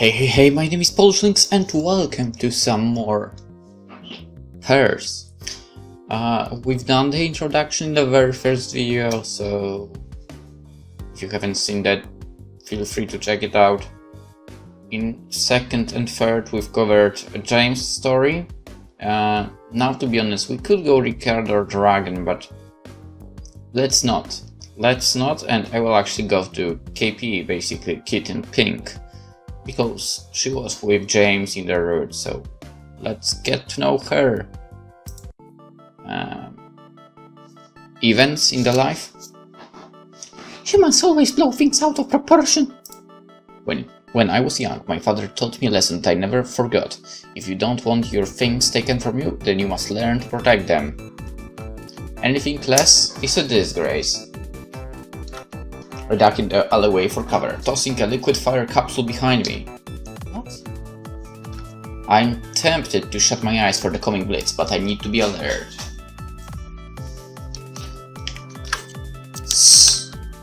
Hey, my name is PolishLynx and welcome to some more pairs. We've done the introduction in the very first video, so if you haven't seen that, feel free to check it out. In second and third we've covered a James story. Now to be honest, we could go Ricardo or Dragon, but let's not, and I will actually go to KP, basically Kitten Pink, because she was with James in the route, so let's get to know her. Events in the life? Humans always blow things out of proportion. When I was young, my father taught me a lesson that I never forgot. If you don't want your things taken from you, then you must learn to protect them. Anything less is a disgrace. I duck in the alleyway for cover, tossing a liquid fire capsule behind me. What? I'm tempted to shut my eyes for the coming blitz, but I need to be alert.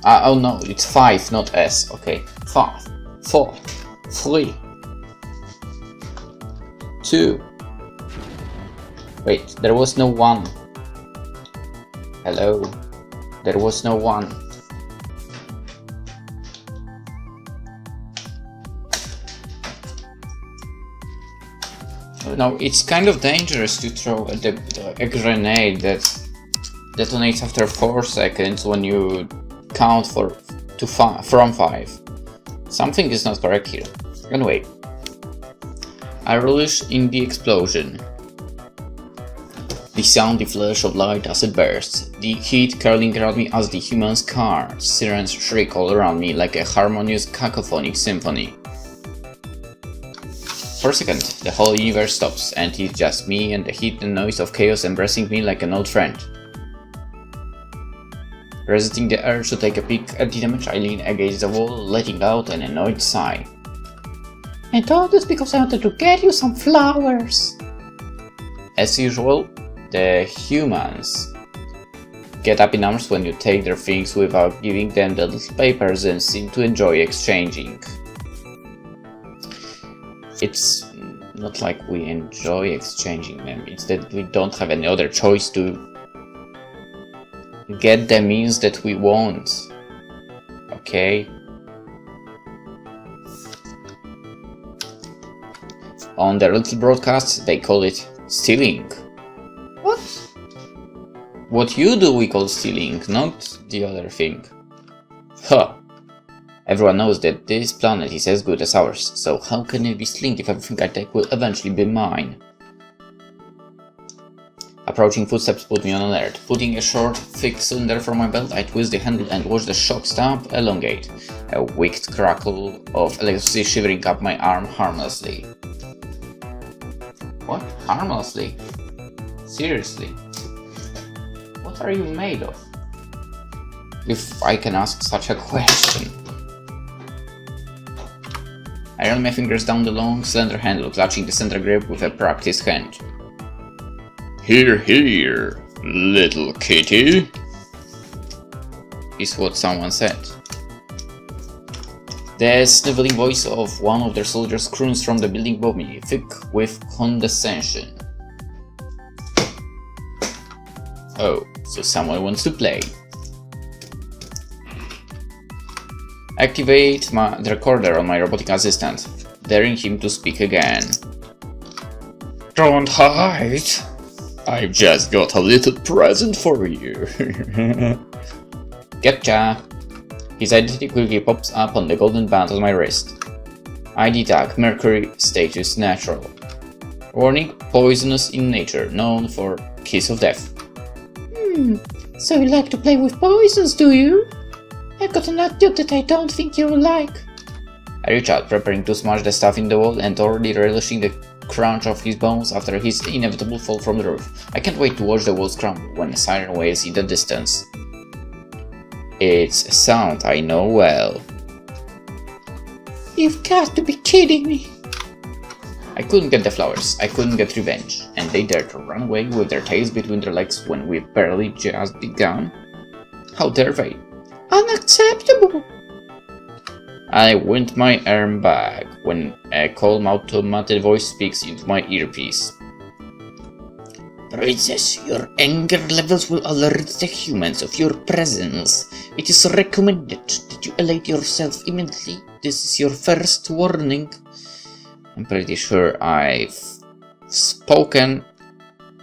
Oh no, it's 5, not S. Okay, 5, 4, 3, 2. Wait, there was no 1. Hello? There was no 1. Now, it's kind of dangerous to throw a grenade that detonates after 4 seconds when you count from 5. Something is not correct here. Anyway, I relish in the explosion. The sound, the flash of light as it bursts, the heat curling around me as the human's car, sirens shriek all around me like a harmonious cacophonic symphony. For a second, the whole universe stops, and it's just me and the heat and noise of chaos embracing me like an old friend. Resisting the urge to take a peek at the damage, I lean against the wall, letting out an annoyed sigh. And all this because I wanted to get you some flowers. As usual, the humans get up in arms when you take their things without giving them the little papers and seem to enjoy exchanging. It's not like we enjoy exchanging them, it's that we don't have any other choice to get the means that we want. Okay? On their little broadcasts, they call it stealing. What? What you do we call stealing, not the other thing. Huh. Everyone knows that this planet is as good as ours, so how can it be stealing if everything I take will eventually be mine? Approaching footsteps put me on alert. Putting a short, thick cylinder from my belt, I twist the handle and watch the shock stamp elongate, a wicked crackle of electricity shivering up my arm harmlessly. What? Harmlessly? Seriously? What are you made of? If I can ask such a question. I run my fingers down the long, slender handle, clutching the center grip with a practiced hand. Here, little kitty, is what someone said. The sniveling voice of one of their soldiers croons from the building above me, thick with condescension. Oh, so someone wants to play. Activate the recorder on my robotic assistant, daring him to speak again. Don't hide! I've just got a little present for you. Gotcha! His identity quickly pops up on the golden band on my wrist. ID tag, Mercury, status natural. Warning, poisonous in nature, known for kiss of death. So you like to play with poisons, do you? I've got an antidote that I don't think you will like. I reach out, preparing to smash the stuff in the wall and already relishing the crunch of his bones after his inevitable fall from the roof. I can't wait to watch the walls crumble when a siren wails in the distance. It's a sound I know well. You've got to be kidding me. I couldn't get the flowers, I couldn't get revenge, and they dared to run away with their tails between their legs when we've barely just begun? How dare they? Unacceptable! I wind my arm back when a calm automated voice speaks into my earpiece. Princess, your anger levels will alert the humans of your presence. It is recommended that you allay yourself immediately. This is your first warning. I'm pretty sure I've spoken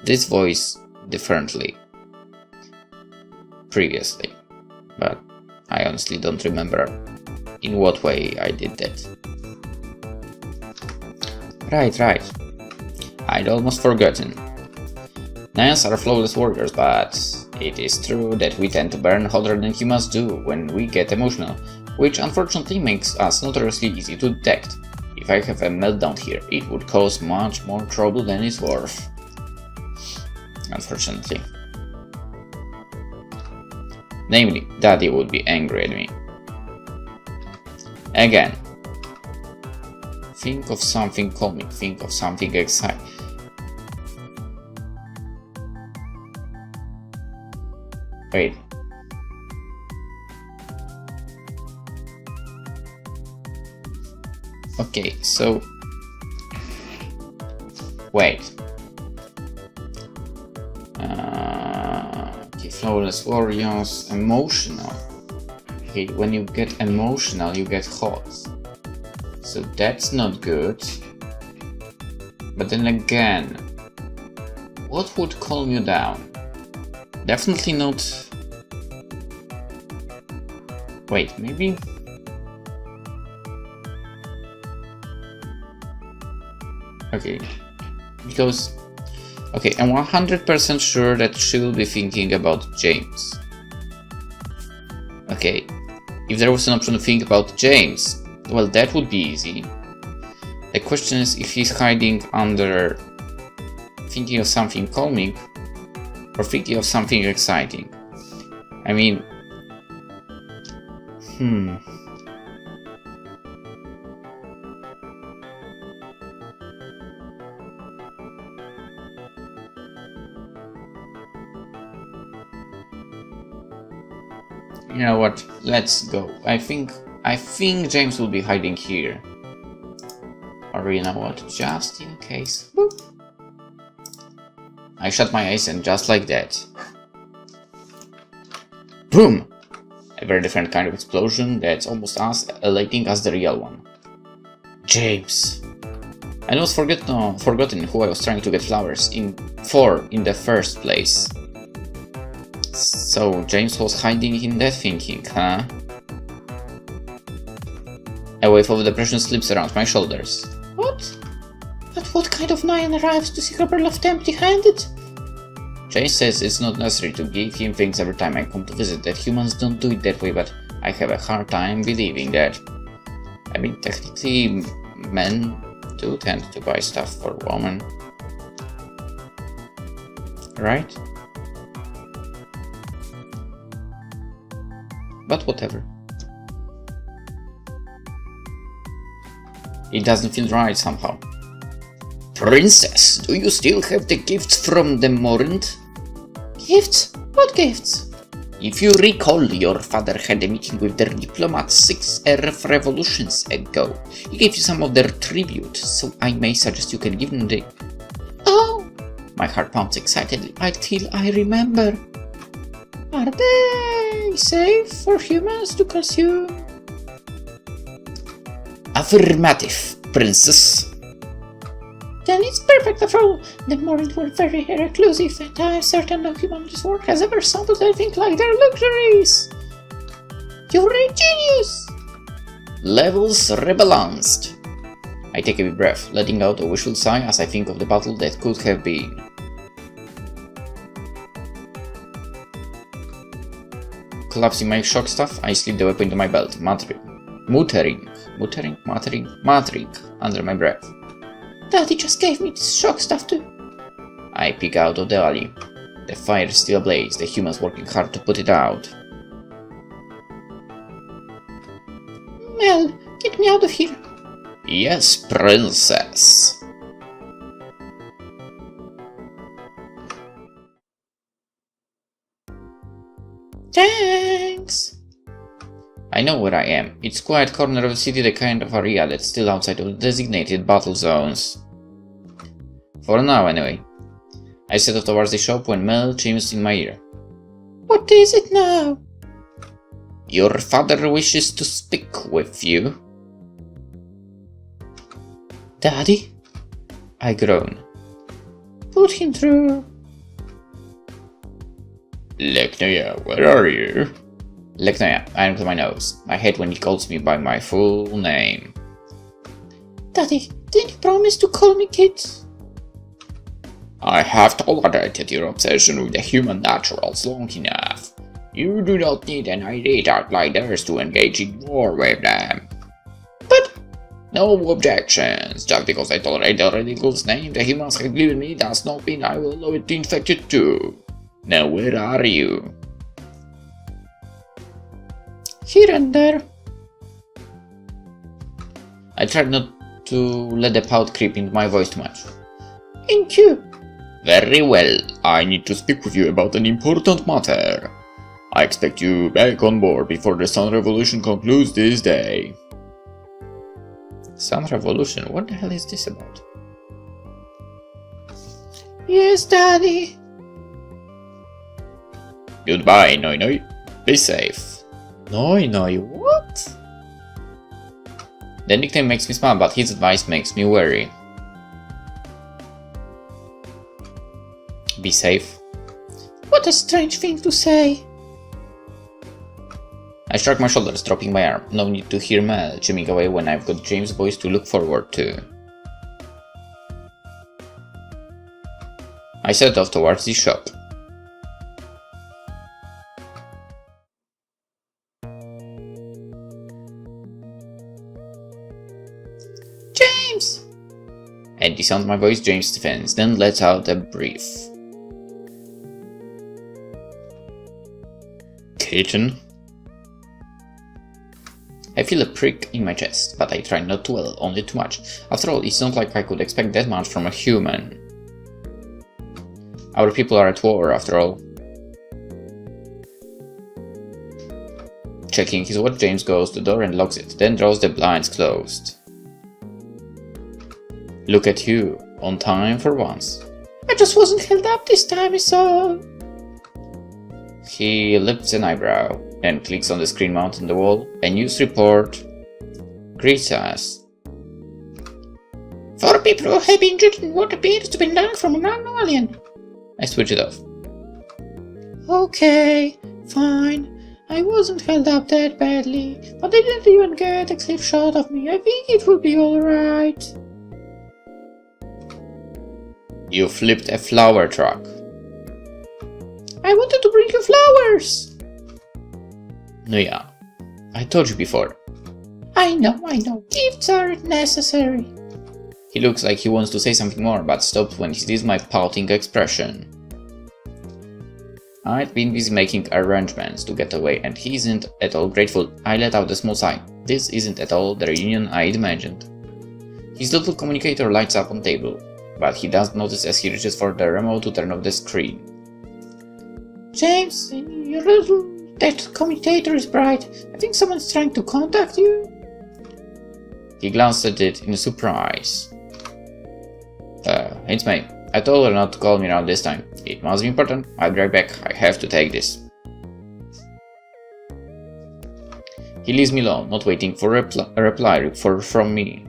this voice differently previously, but I honestly don't remember in what way I did that. Right. I'd almost forgotten. Nayas are flawless warriors, but it is true that we tend to burn hotter than humans do when we get emotional, which unfortunately makes us notoriously easy to detect. If I have a meltdown here, it would cause much more trouble than it's worth. Unfortunately. Namely, Daddy would be angry at me. Again. Think of something calming, think of something exciting. Wait. Okay, so... Wait. Okay, flawless warriors, emotional. Okay, when you get emotional, you get hot. So that's not good. But then again, what would calm you down? Definitely not... Wait, maybe... Okay, because... Okay, I'm 100% sure that she will be thinking about James. Okay, if there was an option to think about James, well, that would be easy. The question is if he's hiding under thinking of something calming or thinking of something exciting. I mean... You know what? Let's go. I think James will be hiding here. Or you know what? Just in case. Boop. I shut my eyes and just like that. Boom! A very different kind of explosion that's almost as elating as the real one. James. I almost forgotten who I was trying to get flowers for in the first place. So James was hiding in that thinking, huh? A wave of depression slips around my shoulders. What? But what kind of Nyan arrives to see Robert left empty-handed? James says it's not necessary to give him things every time I come to visit, that humans don't do it that way, but I have a hard time believing that. I mean, technically, men do tend to buy stuff for women. Right? But whatever. It doesn't feel right somehow. Princess, do you still have the gifts from the Morant? Gifts? What gifts? If you recall, your father had a meeting with their diplomats 6 Earth revolutions ago. He gave you some of their tribute, so I may suggest you can give them the... Oh! My heart pounds excitedly until I remember. Are they safe for humans to consume? Affirmative, princess. Then it's perfect after all. The Morant were very reclusive, and I'm certain no human in this world has ever sampled anything like their luxuries. You're a genius! Levels rebalanced. I take a deep breath, letting out a wishful sigh as I think of the battle that could have been. Collapsing my shock staff, I slip the weapon into my belt, muttering under my breath. Daddy just gave me this shock stuff too. I peek out of the alley. The fire is still ablaze, the humans working hard to put it out. Mel, get me out of here. Yes, princess. Thanks. I know where I am. It's quiet corner of the city, the kind of area that's still outside of the designated battle zones. For now, anyway. I set off towards the shop when Mel chimes in my ear. What is it now? Your father wishes to speak with you. Daddy? I groan. Put him through. Leknoya, where are you? Leknoya, I am to my nose. I hate when he calls me by my full name. Daddy, didn't you promise to call me Kit? I have tolerated your obsession with the human naturals long enough. You do not need an irate outsiders to engage in war with them. But... No objections. Just because I tolerate the ridiculous name the humans have given me does not mean I will allow it to infect you too. Now where are you? Here and there. I tried not to let the pout creep into my voice too much. In queue. Very well. I need to speak with you about an important matter. I expect you back on board before the Sun Revolution concludes this day. Sun Revolution? What the hell is this about? Yes, Daddy. Goodbye, Noi Noi. Be safe. Noi Noi, what? The nickname makes me smile, but his advice makes me worry. Be safe. What a strange thing to say. I shrug my shoulders, dropping my arm. No need to hear Mel chiming away when I've got James' voice to look forward to. I set off towards the shop. James! At the sound of my voice, James stiffens, then lets out a breath. Kitten? I feel a prick in my chest, but I try not to dwell on it too much. After all, it's not like I could expect that much from a human. Our people are at war, after all. Checking his watch, James goes to the door and locks it, then draws the blinds closed. Look at you, on time for once. I just wasn't held up this time, is all. He lifts an eyebrow, then clicks on the screen mounted on the wall. A news report greets us. 4 people have been injured in what appears to be done from an unknown alien. I switch it off. Okay, fine. I wasn't held up that badly, but they didn't even get a clear shot of me. I think it will be alright. You flipped a flower truck. I wanted to bring you flowers! No, yeah. I told you before. I know. Gifts aren't necessary. He looks like he wants to say something more, but stops when he sees my pouting expression. I'd been busy making arrangements to get away, and he isn't at all grateful. I let out a small sigh. This isn't at all the reunion I'd imagined. His little communicator lights up on the table, but he doesn't notice as he reaches for the remote to turn off the screen. James, that commutator is bright. I think someone's trying to contact you. He glanced at it in surprise. It's May. I told her not to call me around this time. It must be important. I'll be right back. I have to take this. He leaves me alone, not waiting for a reply from me.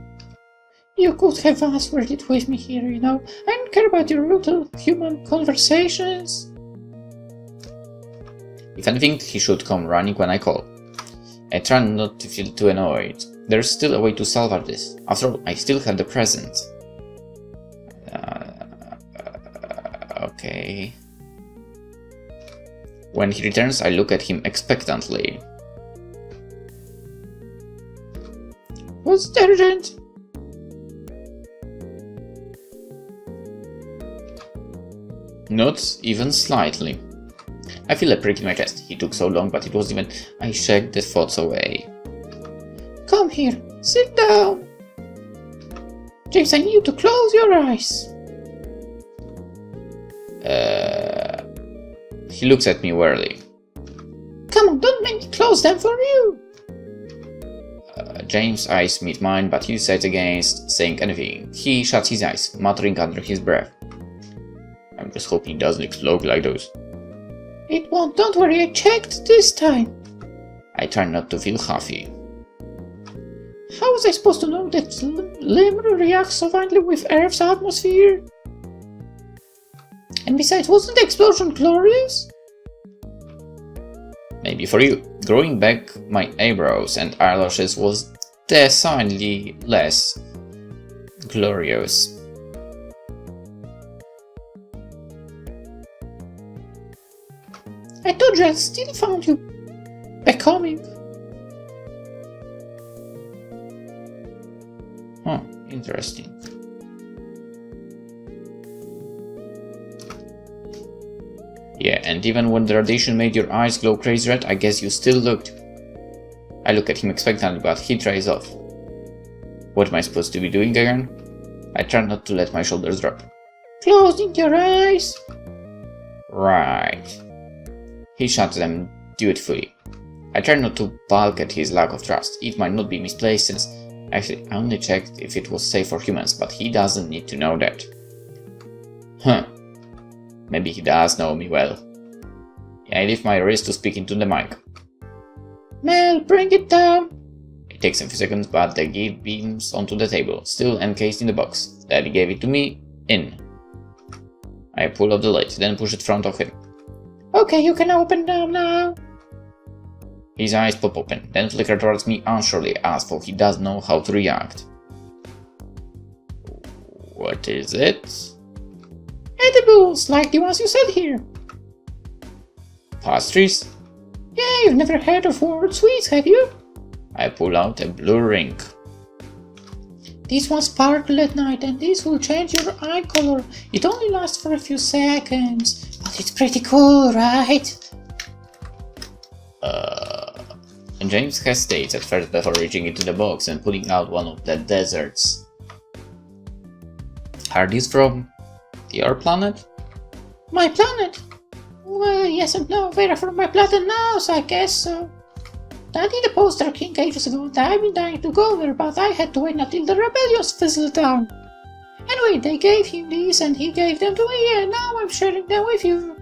You could have answered it with me here, you know. I don't care about your little human conversations. If anything, he should come running when I call. I try not to feel too annoyed. There's still a way to salvage this. After all, I still have the present. Okay. When he returns, I look at him expectantly. Was it urgent? Not even slightly. I feel a prick in my chest. He took so long, but it wasn't even. I shake the thoughts away. Come here. Sit down. James, I need you to close your eyes. He looks at me wearily. Come on, don't make me close them for you. James' eyes meet mine, but he decides against saying anything. He shuts his eyes, muttering under his breath. I'm just hoping it doesn't explode like those. It won't, don't worry, I checked this time. I try not to feel huffy. How was I supposed to know that Lemur reacts so violently with Earth's atmosphere? And besides, wasn't the explosion glorious? Maybe for you. Growing back my eyebrows and eyelashes was decidedly less glorious. I told you I still found you becoming. Huh, interesting. Yeah, and even when the radiation made your eyes glow crazy red, I guess you still looked. I look at him expectantly, but he tries off. What am I supposed to be doing again? I try not to let my shoulders drop. Closing your eyes. Right. He shuts them dutifully. I try not to balk at his lack of trust. It might not be misplaced since actually I only checked if it was safe for humans, but he doesn't need to know that. Huh. Maybe he does know me well. I lift my wrist to speak into the mic. Mel, bring it down. It takes a few seconds, but the gift beams onto the table, still encased in the box. Daddy gave it to me. In. I pull up the lid, then push it in front of him. Okay, you can open them now. His eyes pop open, then flicker towards me unsurely, as though he doesn't know how to react. What is it? Edibles, like the ones you said here. Pastries? Yeah, you've never heard of world sweets, have you? I pull out a blue ring. These ones sparkle at night, and this will change your eye color. It only lasts for a few seconds, but it's pretty cool, right? And James hesitates at first before reaching into the box and pulling out one of the deserts. Are these from your planet? My planet? Well, yes and no. They're from my planet now, so I guess so. Daddy deposed our king ages ago, and I've been dying to go there, but I had to wait until the rebellions fizzled down. Anyway, they gave him these, and he gave them to me, and now I'm sharing them with you.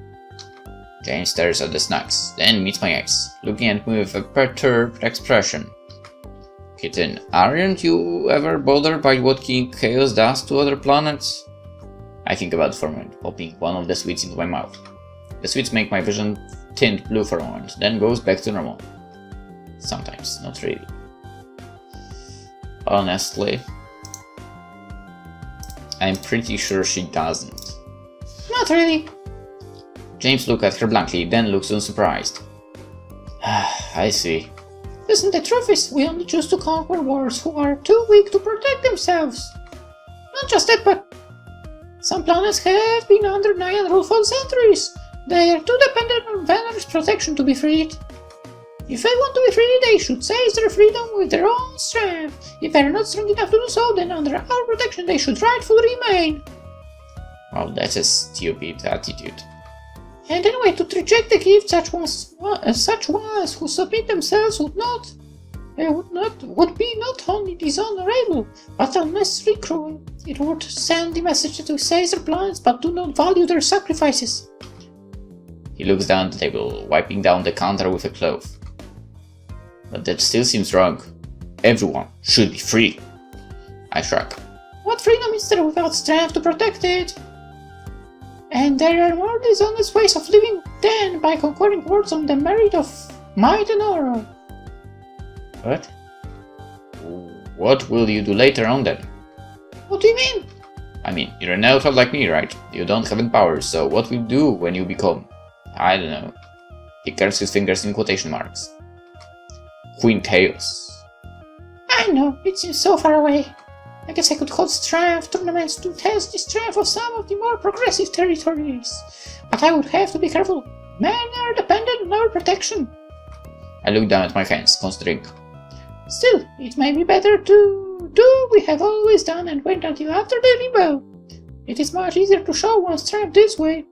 James stares at the snacks, then meets my eyes, looking at me with a perturbed expression. Kitten, aren't you ever bothered by what King Chaos does to other planets? I think about it for a moment, popping one of the sweets into my mouth. The sweets make my vision tint blue for a moment, then goes back to normal. Sometimes, not really. Honestly, I'm pretty sure she doesn't. Not really. James looks at her blankly, then looks unsurprised. I see. Listen, the truth is, we only choose to conquer wars who are too weak to protect themselves. Not just that, but some planets have been under Nyan rule for centuries. They are too dependent on Venom's protection to be freed. If they want to be free, they should seize their freedom with their own strength. If they are not strong enough to do so, then under our protection they should rightfully remain. Well, that's a stupid attitude. And anyway, to reject the gift, such ones who submit themselves would be not only dishonorable, but unnecessarily cruel. It would send the message to seize their planets, but do not value their sacrifices. He looks down the table, wiping down the counter with a cloth. But that still seems wrong. Everyone should be free. I shrug. What freedom is there without strength to protect it? And there are more dishonest ways of living than by conquering worlds on the merit of might and honor. What? What will you do later on then? What do you mean? I mean, you're a neutral like me, right? You don't have any powers, so what will you do when you become, I don't know. He curves his fingers in quotation marks. Queen Chaos. I know, it seems so far away. I guess I could hold strength tournaments to test the strength of some of the more progressive territories. But I would have to be careful. Men are dependent on our protection. I look down at my hands, considering. Still, it may be better to do we have always done and wait until after the rebel. It is much easier to show one's strength this way.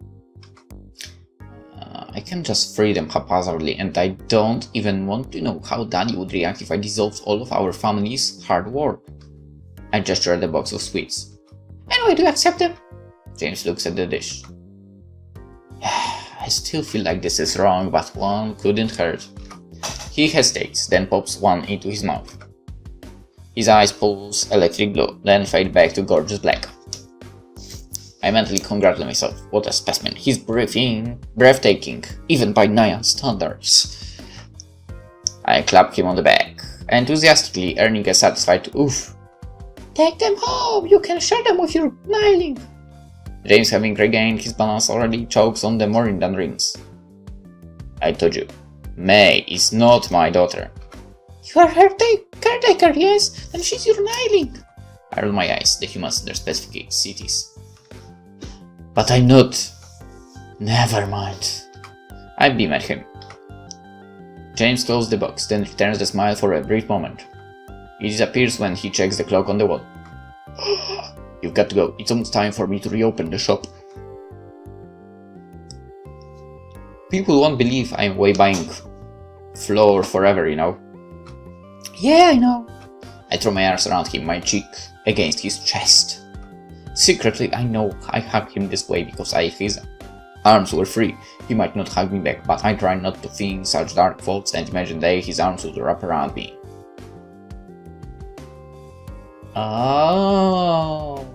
I can't just free them haphazardly, and I don't even want to know how Daddy would react if I dissolved all of our family's hard work. I gesture at the box of sweets. And why do you accept them? James looks at the dish. I still feel like this is wrong, but one couldn't hurt. He hesitates, then pops one into his mouth. His eyes pulse electric blue, then fade back to gorgeous black. I mentally congratulate myself. What a specimen. He's breathtaking, even by Nyan standards. I clap him on the back, enthusiastically earning a satisfied oof. Take them home. You can share them with your Nyling. James, having regained his balance, already chokes on the Morindan rings. I told you, May is not my daughter. You are her caretaker, yes, and she's your Nyling. I roll my eyes, the humans in their specific cities. But I'm not. Never mind. I beam at him. James closes the box, then returns the smile for a brief moment. He disappears when he checks the clock on the wall. You've got to go. It's almost time for me to reopen the shop. People won't believe I'm away buying flour forever, you know. Yeah, I know. I throw my arms around him, my cheek against his chest. Secretly, I know I hugged him this way because if his arms were free, he might not hug me back, but I try not to think such dark thoughts and imagine that his arms would wrap around me. Oh.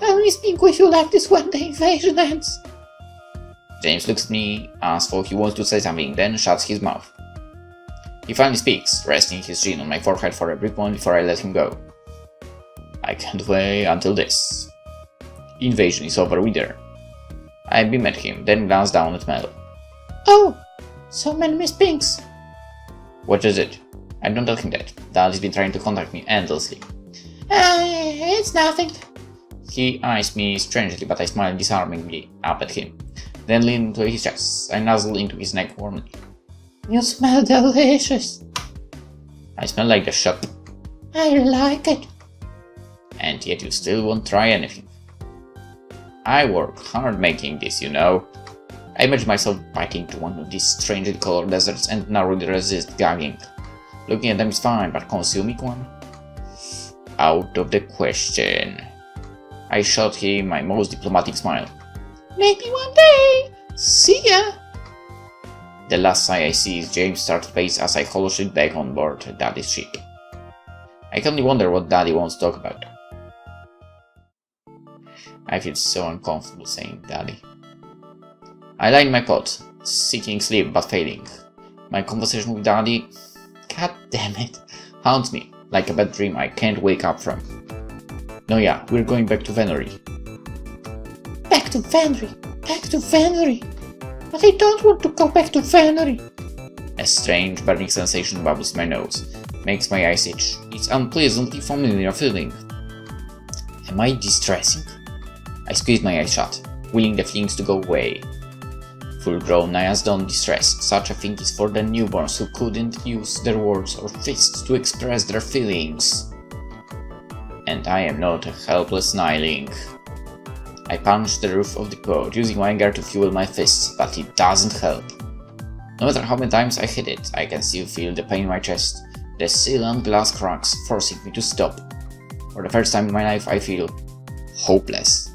I will speak with you like this when the invasion ends. James looks at me as though he wants to say something, then shuts his mouth. He finally speaks, resting his chin on my forehead for a brief moment before I let him go. I can't wait until this invasion is over with her. I beam at him, then glance down at Mel. Oh, so many Miss Pinks. What is it? I don't tell him that. Daddy's been trying to contact me endlessly. It's nothing. He eyes me strangely, but I smile disarmingly up at him. Then lean into his chest. I nuzzle into his neck warmly. You smell delicious. I smell like the shop. I like it. And yet you still won't try anything. I work hard making this, you know. I imagine myself biting into one of these strangely colored desserts and narrowly resist gagging. Looking at them is fine, but consuming one? Out of the question. I shot him my most diplomatic smile. Maybe one day. See ya. The last sight I see is James' startled face as I hollow it back on board Daddy's ship. I can only wonder what Daddy wants to talk about. I feel so uncomfortable saying Daddy. I lie in my cot, seeking sleep but failing. My conversation with Daddy, god damn it, haunts me like a bad dream I can't wake up from. No, yeah, we're going back to Venery. Back to Venery, back to Venery. But I don't want to go back to Venery. A strange burning sensation bubbles my nose, makes my eyes itch. It's unpleasantly familiar feeling. Am I distressing? I squeeze my eyes shut, willing the feelings to go away. Full-grown Nyas don't distress. Such a thing is for the newborns who couldn't use their words or fists to express their feelings. And I am not a helpless Nyling. I punch the roof of the boat, using my anger to fuel my fists, but it doesn't help. No matter how many times I hit it, I can still feel the pain in my chest, the sealant glass cracks forcing me to stop. For the first time in my life, I feel hopeless.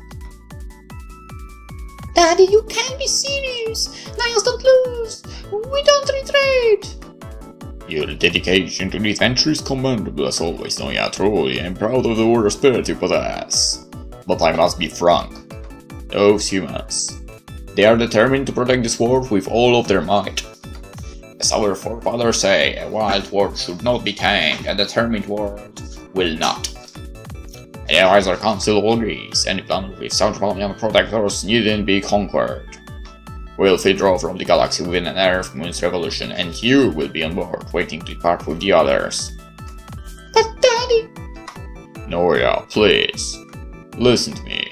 Daddy, you can't be serious. Nyas don't lose. We don't retreat. Your dedication to this venture is commendable as always, Noya. Truly, I'm proud of the warrior spirit you possess. But I must be frank. Those humans, they are determined to protect this world with all of their might. As our forefathers say, a wild world should not be tamed, a determined world will not. The Advisor Council agrees, any planet with such valiant protectors needn't be conquered. We'll withdraw from the galaxy within an Earth Moon's revolution, and you will be on board, waiting to depart with the others. But Daddy... Noria, please, listen to me.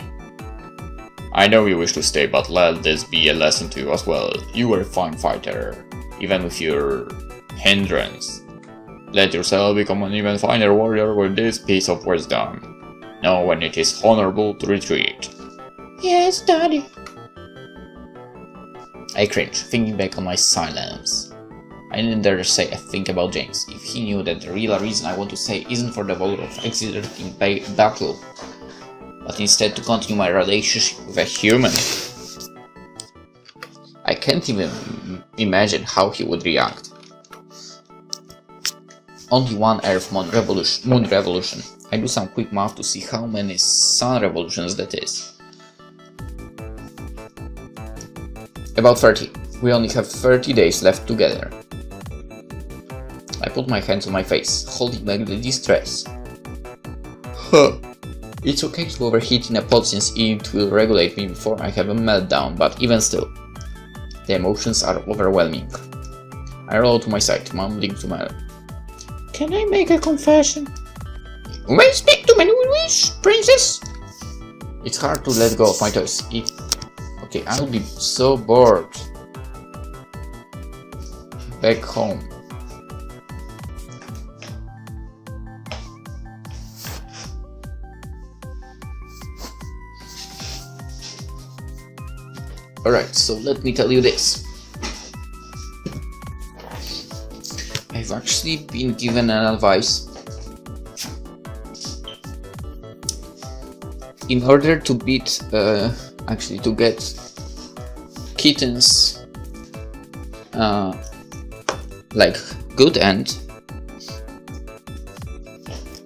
I know you wish to stay, but let this be a lesson to you as well. You are a fine fighter, even with your hindrance. Let yourself become an even finer warrior with this piece of wisdom. Know when it is honorable to retreat. Yes, Daddy. I cringe, thinking back on my silence. I didn't dare say a thing about James, if he knew that the real reason I want to say isn't for the vote of exerting battle, but instead to continue my relationship with a human. I can't even imagine how he would react. Only one Earth moon revolution. I do some quick math to see how many sun revolutions that is. About 30. We only have 30 days left together. I put my hands on my face, holding back the distress. Huh. It's okay to overheat in a pot since it will regulate me before I have a meltdown, but even still, the emotions are overwhelming. I roll to my side, mumbling to Mel. Can I make a confession? You may speak to me when you wish, princess. It's hard to let go of my toys. Okay, I'll be so bored. Back home. Alright, so let me tell you this. I've actually been given an advice. In order to beat, to get Kitten's, good end,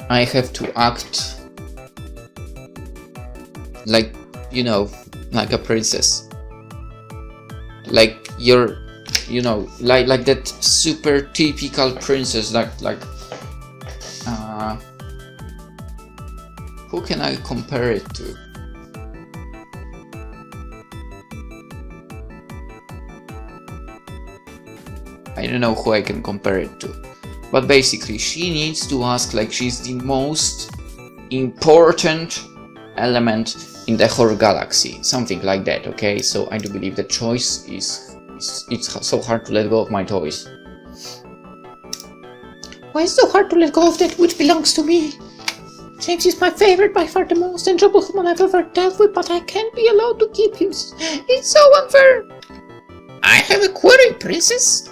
I have to act like, like a princess. Like like that super typical princess, who can I compare it to? I don't know who I can compare it to, but basically she needs to ask like she's the most important element in the whole galaxy, something like that, okay? So I do believe the choice it's so hard to let go of my toys. Why is it so hard to let go of that which belongs to me? James is my favorite, by far the most enjoyable human I've ever dealt with, but I can't be allowed to keep him. It's so unfair. I have a query, princess.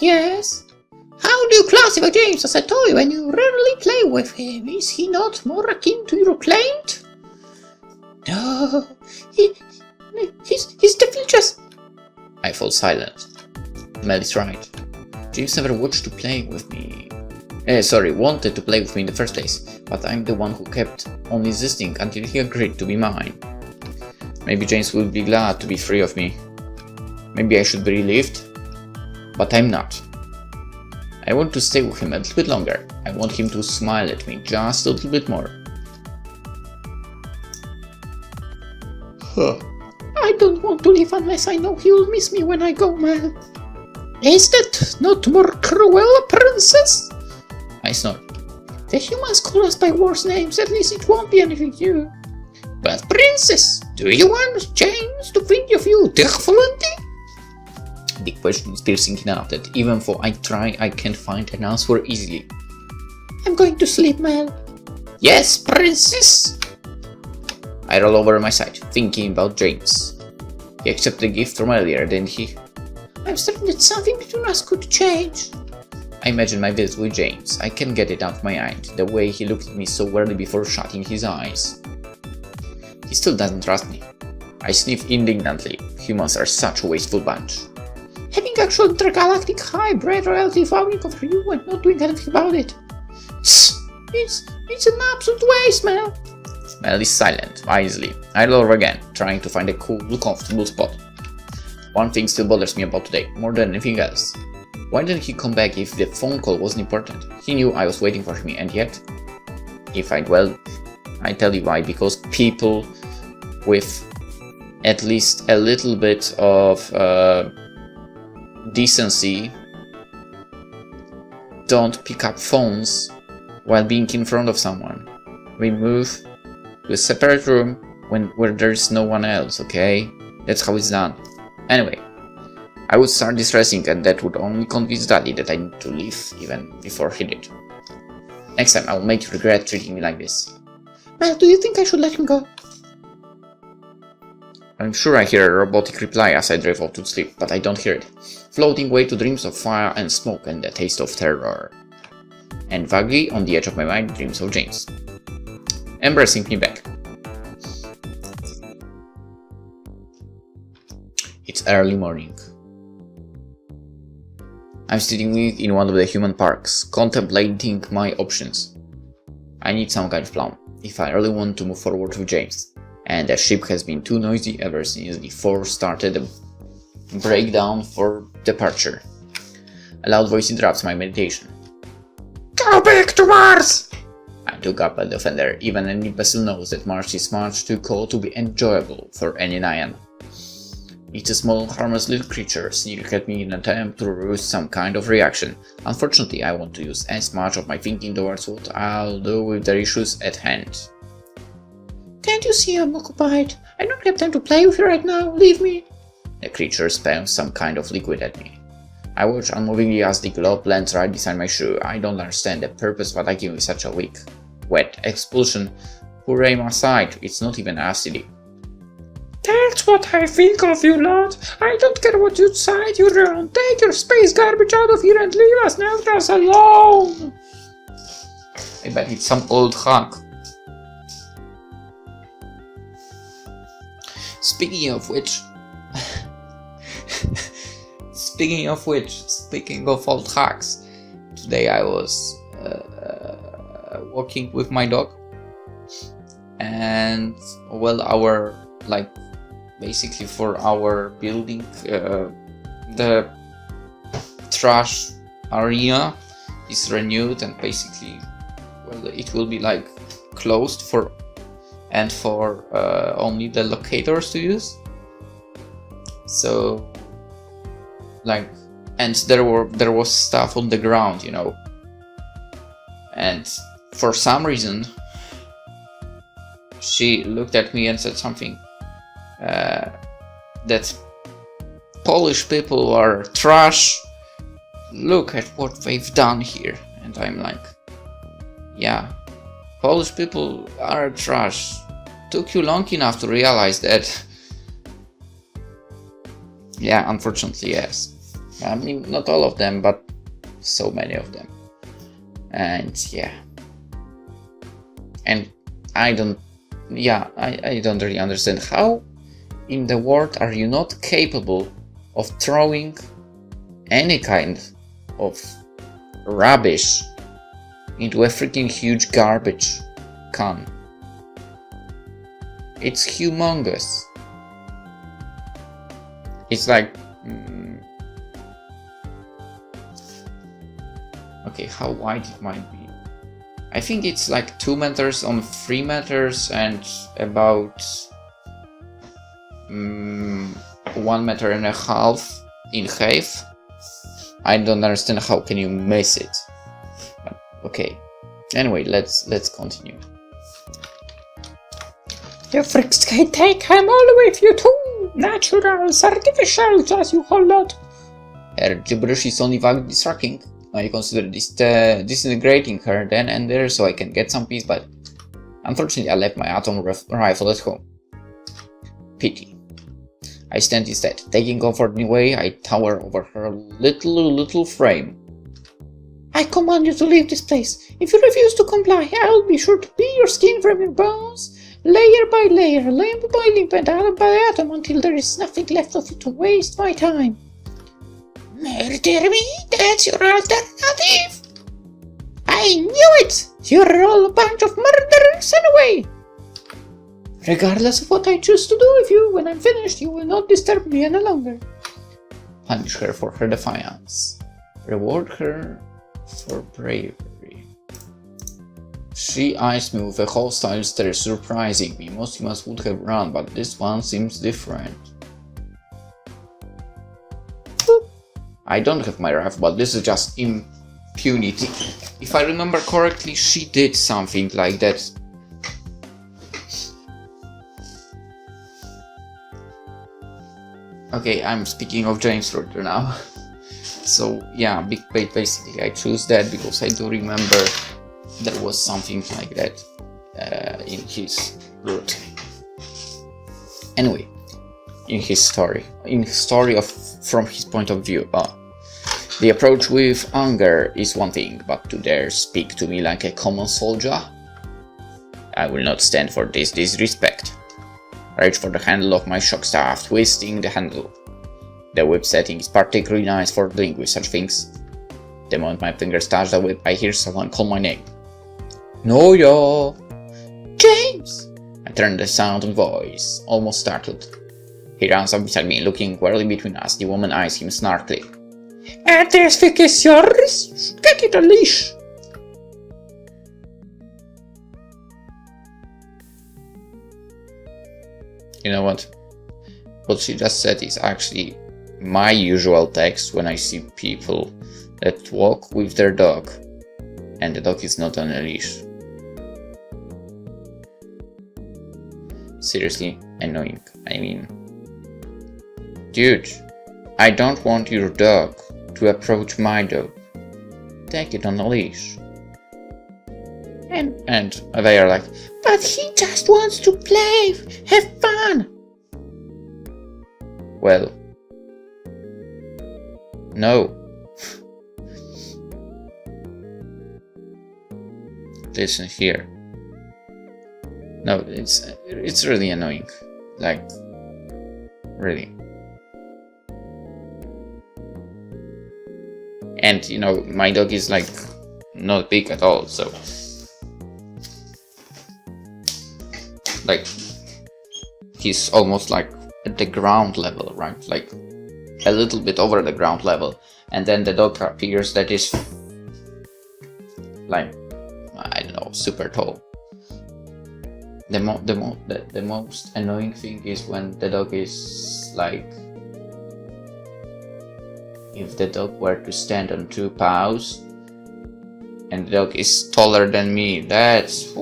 Yes? How do you classify James as a toy when you rarely play with him? Is he not more akin to your client? No, he's definitely just... I fall silent. Mel is right. James never wanted to play with me in the first place, but I'm the one who kept on insisting until he agreed to be mine. Maybe James will be glad to be free of me. Maybe I should be relieved, but I'm not. I want to stay with him a little bit longer. I want him to smile at me just a little bit more. I don't want to leave unless I know he will miss me when I go, Mel. Is that not more cruel, princess? I snort. The humans call us by worse names, at least it won't be anything new. But princess, do you want James to think of you differently? The question is piercing enough that even though I try, I can't find an answer easily. I'm going to sleep, Mel. Yes, princess. I roll over on my side, thinking about James. He accepted the gift from earlier, didn't he? I'm certain that something between us could change. I imagine my visit with James. I can't get it out of my mind, the way he looked at me so weirdly before shutting his eyes. He still doesn't trust me. I sniff indignantly. Humans are such a wasteful bunch. Having actual intergalactic hybrid royalty fawning over you and not doing anything about it. It's an absolute waste, Mel. Mel is silent, wisely. I roll over again, trying to find a cool, comfortable spot. One thing still bothers me about today, more than anything else. Why didn't he come back if the phone call wasn't important? He knew I was waiting for me, and yet... I tell you why, because people with at least a little bit of decency don't pick up phones while being in front of someone. We move to a separate room where there's no one else, okay? That's how it's done. Anyway, I would start distressing, and that would only convince Daddy that I need to leave even before he did. Next time I will make you regret treating me like this. Mel, do you think I should let him go? I'm sure I hear a robotic reply as I drift off to sleep, but I don't hear it. Floating away to dreams of fire and smoke and the taste of terror. And vaguely, on the edge of my mind, dreams of James. Embracing me back. It's early morning. I'm sitting in one of the human parks, contemplating my options. I need some kind of plan, if I really want to move forward with James. And the ship has been too noisy ever since the force started the breakdown for departure. A loud voice interrupts my meditation. Go back to Mars! I took up a defender. Even an imbecile knows that Mars is much too cold to be enjoyable for any Nyan. It's a small, harmless little creature sneering at me in an attempt to produce some kind of reaction. Unfortunately, I want to use as much of my thinking towards what I'll do with the issues at hand. Can't you see I'm occupied? I don't have time to play with you right now, leave me. The creature spams some kind of liquid at me. I watch unmovingly as the globe lands right beside my shoe. I don't understand the purpose of attacking with such a weak, wet expulsion. Hooray my side, it's not even acidic. That's what I think of you, lad. I don't care what side you're on. Take your space garbage out of here and leave us neutrals alone. I bet it's some old hack. Speaking of old hacks, today I was walking with my dog, and well, basically for our building, the trash area is renewed, and basically, well, it will be like closed for only the locators to use. So and there was stuff on the ground, you know, and for some reason she looked at me and said something that Polish people are trash, look at what they've done here. And I'm like, yeah, Polish people are trash. Took you long enough to realize that? Yeah, unfortunately, yes. I mean, not all of them, but so many of them. And yeah. And I don't really understand how in the world are you not capable of throwing any kind of rubbish into a freaking huge garbage can. It's humongous. It's like okay, how wide it might be. I think it's like 2 meters on 3 meters and about 1.5 meters in height. I don't understand how can you miss it. But, okay. Anyway, let's continue. You freaks can take him all with you too. Naturals, artificial, as you call that. Her gibberish is only vaguely distracting. I consider disintegrating her then and there so I can get some peace, but unfortunately I left my atom rifle at home. Pity. I stand instead. Taking comfort in a way, I tower over her little frame. I command you to leave this place. If you refuse to comply, I will be sure to peel your skin from your bones, layer by layer, limb by limb, and atom by atom, until there is nothing left of you to waste my time. Murder me? That's your alternative? I knew it! You're all a bunch of murderers anyway! Regardless of what I choose to do with you, when I'm finished, you will not disturb me any longer. Punish her for her defiance. Reward her for bravery. She eyes me with a hostile stare, surprising me. Most humans would have run, but this one seems different. I don't have my rifle, but this is just impunity. If I remember correctly, she did something like that. Okay, I'm speaking of James Router now. So yeah, basically I choose that because I do remember there was something like that in his route. Anyway, in his story from his point of view. The approach with anger is one thing, but to dare speak to me like a common soldier? I will not stand for this disrespect. Reach for the handle of my shock staff, twisting the handle. The whip setting is particularly nice for dealing with such things. The moment my fingers touch the whip, I hear someone call my name. Noya! James! I turn the sound and voice, almost startled. He runs up beside me, looking squarely between us. The woman eyes him snarkily. And this thing is yours? Get it a leash! You know what? What she just said is actually my usual text when I see people that walk with their dog and the dog is not on a leash. Seriously annoying. I mean, dude, I don't want your dog to approach my dog. Take it on a leash. And they are like, but he just wants to play, have fun. Well, no. Listen here. No, it's really annoying. Like, really. And you know, my dog is like not big at all, so like he's almost like at the ground level, right? Like a little bit over the ground level, and then the dog appears that is like, I don't know, super tall. The most annoying thing is when the dog is like, if the dog were to stand on 2 paws and the dog is taller than me, that's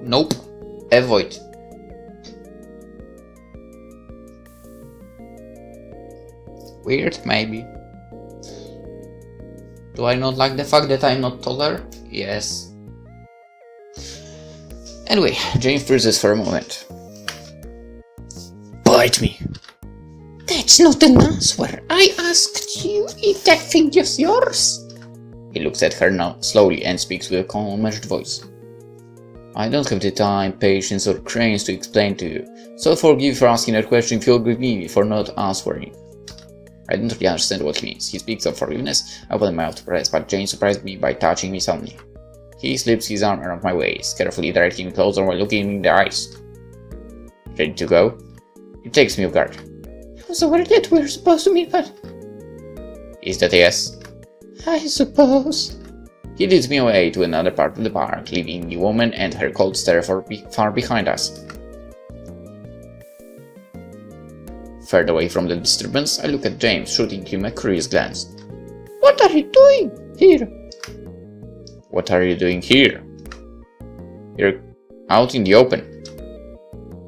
nope, avoid. Weird, maybe. Do I not like the fact that I'm not taller? Yes. Anyway, James freezes for a moment. Bite me. That's not an answer. I asked you if that thing is yours. He looks at her now slowly and speaks with a calm, measured voice. I don't have the time, patience, or cranes to explain to you, so forgive for asking that question if you'll forgive me for not answering. I don't really understand what he means. He speaks of forgiveness. I open my mouth to protest, but James surprised me by touching me suddenly. He slips his arm around my waist, carefully directing me closer while looking me in the eyes. Ready to go? It takes me off guard. I was aware that we're supposed to meet, but... Is that a yes? I suppose. He leads me away to another part of the park, leaving the woman and her cold stare far behind us. Further away from the disturbance, I look at James, shooting him a curious glance. What are you doing here? What are you doing here? You're out in the open.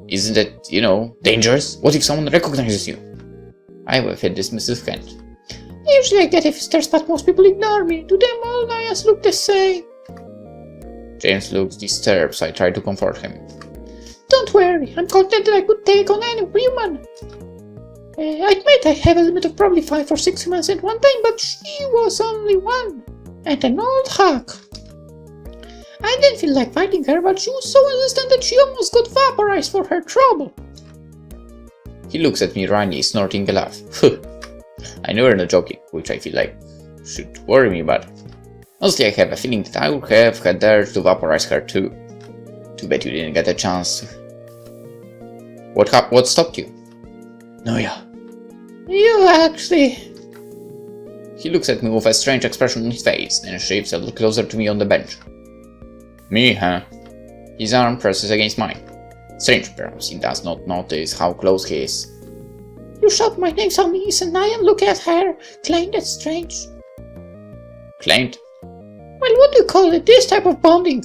Isn't that, you know, dangerous? What if someone recognizes you? I wave a dismissive hand. Usually I get a visitors, but most people ignore me. To them all I just look the same. James looks disturbed, so I try to comfort him. Don't worry, I'm confident that I could take on any human. I admit I have a limit of probably 5 or 6 humans at one time, but she was only one. And an old hawk. I didn't feel like fighting her, but she was so insistent that she almost got vaporized for her trouble. He looks at me wryly, snorting a laugh. I know you're not joking, which I feel like should worry me, but honestly I have a feeling that I would have had dared to vaporize her too. Too bad you didn't get a chance. What stopped you? Noya. You actually... He looks at me with a strange expression on his face, then shifts a little closer to me on the bench. Me, huh? His arm presses against mine. Strange, perhaps he does not notice how close he is. You shout my name so nice and I look at her, claimed that's strange. Claimed? Well, what do you call it, this type of bonding?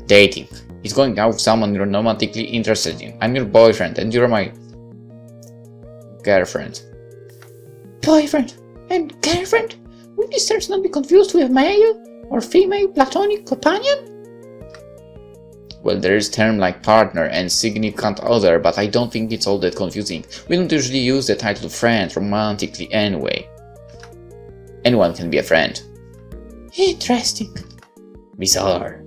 Dating. He's going out with someone you're romantically interested in. I'm your boyfriend and you're my... girlfriend. Boyfriend? And girlfriend? Would these terms not be confused with male or female platonic companion? Well, there is term like partner and significant other, but I don't think it's all that confusing. We don't usually use the title friend romantically anyway. Anyone can be a friend. Interesting. Bizarre.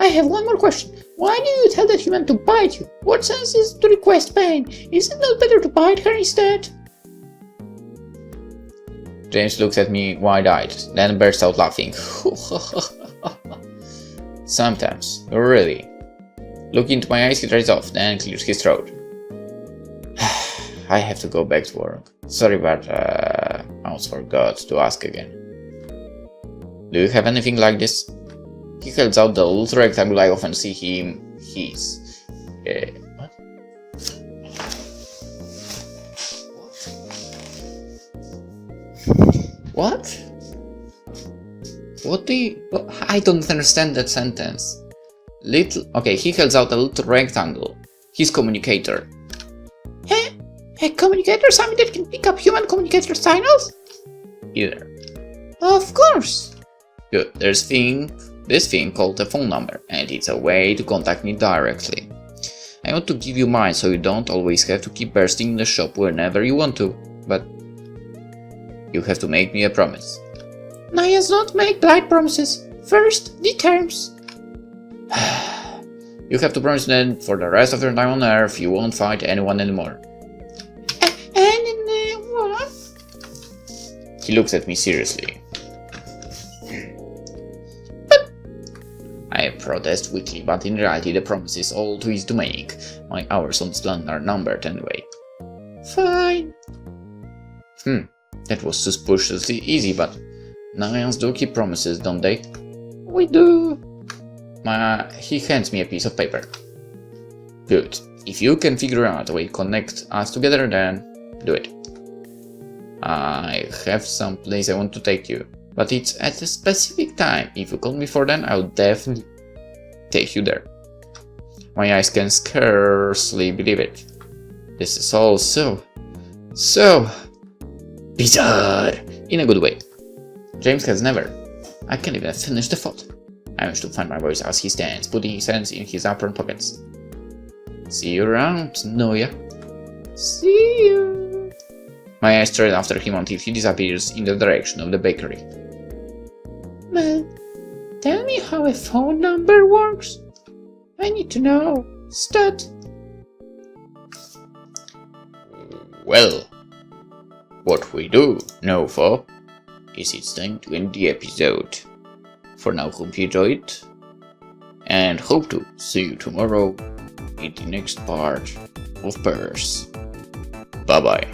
I have one more question. Why do you tell that human to bite you? What sense is to request pain? Is it not better to bite her instead? James looks at me wide-eyed, then bursts out laughing. Sometimes, really. Looking into my eyes, he dries off, then clears his throat. I have to go back to work. Sorry, but I almost forgot to ask again. Do you have anything like this? He holds out the little rectangle I often see him his. What? What? What do you... I don't understand that sentence. Okay, he holds out a little rectangle. His communicator. Huh? A communicator? Something that can pick up human communicator signals? Either. Of course. Good, there's this thing called a phone number, and it's a way to contact me directly. I want to give you mine so you don't always have to keep bursting in the shop whenever you want to, but you have to make me a promise. Nayas don't make blind promises. First, the terms. You have to promise that for the rest of your time on Earth you won't fight anyone anymore. What? He looks at me seriously. I protest weakly, but in reality the promise is all too easy to make. My hours on this planet are numbered anyway. Fine. That was suspiciously easy, but Nayans do keep promises, don't they? We do. He hands me a piece of paper. Good. If you can figure out a way to connect us together, then do it. I have some place I want to take you, but it's at a specific time. If you call me before then, I'll definitely take you there. My eyes can scarcely believe it. This is all so bizarre, in a good way. James has never. I can't even finish the thought. I manage to find my voice as he stands, putting his hands in his apron pockets. See you around, Noya. See you. My eyes trail after him until he disappears in the direction of the bakery. Well, tell me how a phone number works. I need to know. Stud. Well, what we do know for is it's time to end the episode. For now, hope you enjoyed, and hope to see you tomorrow in the next part of Pairs. Bye bye.